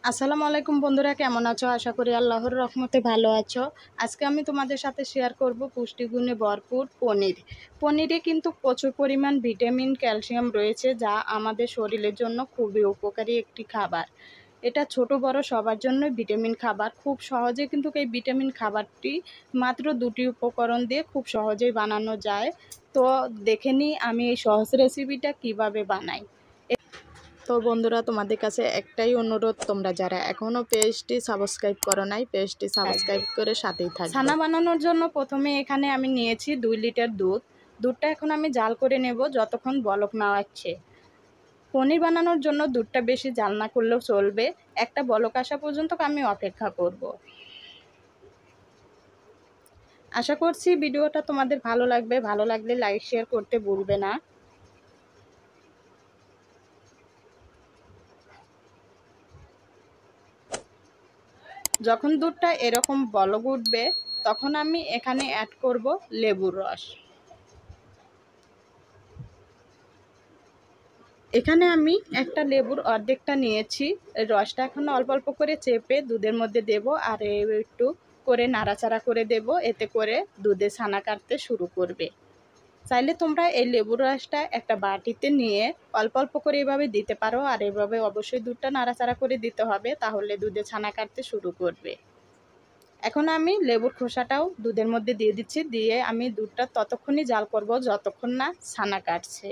আসসালামু আলাইকুম বন্ধুরা, কেমন আছো? আশা করি আল্লাহর রহমতে ভালো আছো। আজকে আমি তোমাদের সাথে শেয়ার করব পুষ্টিগুণে ভরপুর পনির। পনিরে কিন্তু প্রচুর পরিমাণ ভিটামিন, ক্যালসিয়াম রয়েছে, যা আমাদের শরীরের জন্য খুবই উপকারী একটি খাবার। এটা ছোট বড় সবার জন্যই ভিটামিন খাবার। খুব সহজে কিন্তু এই ভিটামিন খাবারটি মাত্র দুটি উপকরণ দিয়ে খুব সহজেই বানানো যায়। তো দেখে নিই আমি এই সহজ রেসিপিটা কিভাবে বানাই। তো বন্ধুরা, তোমাদের কাছে একটাই অনুরোধ, তোমরা যারা এখনও পেজটি সাবস্ক্রাইব করো নাই, পেজটি সাবস্ক্রাইব করে সাথেই থাকবে। ছানা বানানোর জন্য প্রথমে এখানে আমি নিয়েছি 2 লিটার দুধ। দুধটা এখন আমি জাল করে নেব যতক্ষণ বলক না আসছে। পনির বানানোর জন্য দুধটা বেশি জাল না করলেও চলবে। একটা বলক আসা পর্যন্ত আমি অপেক্ষা করব। আশা করছি ভিডিওটা তোমাদের ভালো লাগবে। ভালো লাগলে লাইক শেয়ার করতে ভুলবে না। যখন দুধটা এরকম বলক উঠবে তখন আমি এখানে অ্যাড করব লেবুর রস। এখানে আমি একটা লেবুর অর্ধেকটা নিয়েছি। রসটা এখন অল্প অল্প করে চেপে দুধের মধ্যে দেব, আর একটু করে নাড়াচাড়া করে দেব, এতে করে দুধে ছানা কাটতে শুরু করবে। চাইলে তোমরা এই লেবুর রসটা একটা বাটিতে নিয়ে অল্প অল্প করে এভাবে দিতে পারো, আর এভাবে অবশ্যই দুধটা নাড়াচাড়া করে দিতে হবে, তাহলে দুধে ছানা কাটতে শুরু করবে। এখন আমি লেবুর খোসাটাও দুধের মধ্যে দিয়ে দিচ্ছি, দিয়ে আমি দুধটা ততক্ষণই জাল করব যতক্ষণ না ছানা কাটছে।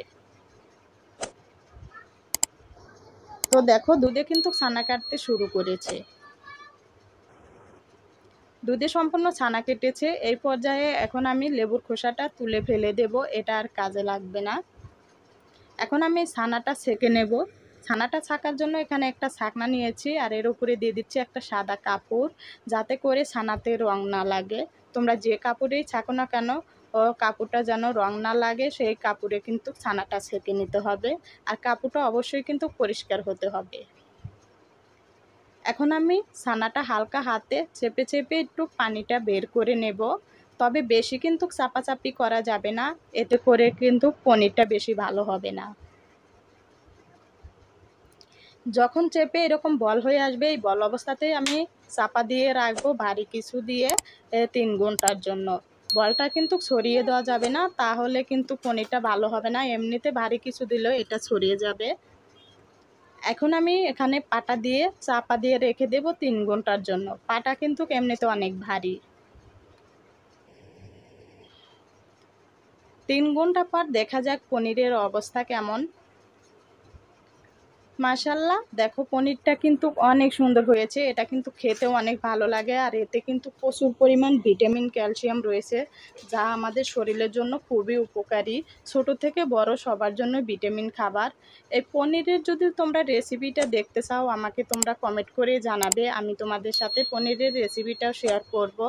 তো দেখো, দুধে কিন্তু ছানা কাটতে শুরু করেছে। দুধে সম্পূর্ণ ছানা কেটেছে। এই পর্যায়ে এখন আমি লেবুর খোসাটা তুলে ফেলে দেব, এটা আর কাজে লাগবে না। এখন আমি ছানাটা ছেঁকে নেব। ছানাটা ছাকার জন্য এখানে একটা ছাকনা নিয়েছি, আর এর উপরে দিয়ে দিচ্ছি একটা সাদা কাপড়, যাতে করে ছানাতে রং না লাগে। তোমরা যে কাপড়েই ছাকো না কেন, কাপড়টা যেন রং না লাগে সেই কাপড়ে কিন্তু ছানাটা ছেঁকে নিতে হবে। আর কাপড়টা অবশ্যই কিন্তু পরিষ্কার হতে হবে। এখন আমি ছানাটা হালকা হাতে চেপে চেপে একটু পানিটা বের করে নেব। তবে বেশি কিন্তু চাপাচাপি করা যাবে না, এতে করে কিন্তু পনিরটা বেশি ভালো হবে না। যখন চেপে এরকম বল হয়ে আসবে, এই বল অবস্থাতেই আমি চাপা দিয়ে রাখবো ভারী কিছু দিয়ে 3 ঘন্টার জন্য। বলটা কিন্তু ছড়িয়ে দেওয়া যাবে না, তাহলে কিন্তু পনিরটা ভালো হবে না। এমনিতে ভারী কিছু দিলেও এটা ছড়িয়ে যাবে। এখন আমি এখানে পাটা দিয়ে চাপা দিয়ে রেখে দেব 3 ঘন্টার জন্য। পাটা কিন্তু এমনিতে অনেক ভারী। 3 ঘন্টা পর দেখা যাক পনিরের অবস্থা কেমন। মাশাআল্লাহ, দেখো পনিরটা কিন্তু অনেক সুন্দর হয়েছে। এটা কিন্তু খেতেও অনেক ভালো লাগে, আর এতে কিন্তু প্রচুর পরিমাণ ভিটামিন, ক্যালসিয়াম রয়েছে, যা আমাদের শরীরের জন্য খুবই উপকারী। ছোট থেকে বড় সবার জন্য ভিটামিন খাবার। এই পনিরের যদি তোমরা রেসিপিটা দেখতে চাও, আমাকে তোমরা কমেন্ট করে জানাবে, আমি তোমাদের সাথে পনিরের রেসিপিটাও শেয়ার করব।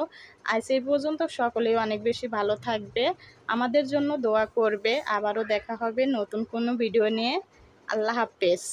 আজ এই পর্যন্ত, সকলেই অনেক বেশি ভালো থাকবে, আমাদের জন্য দোয়া করবে। আবারও দেখা হবে নতুন কোনো ভিডিও নিয়ে। আল্লাহ হাফেজ।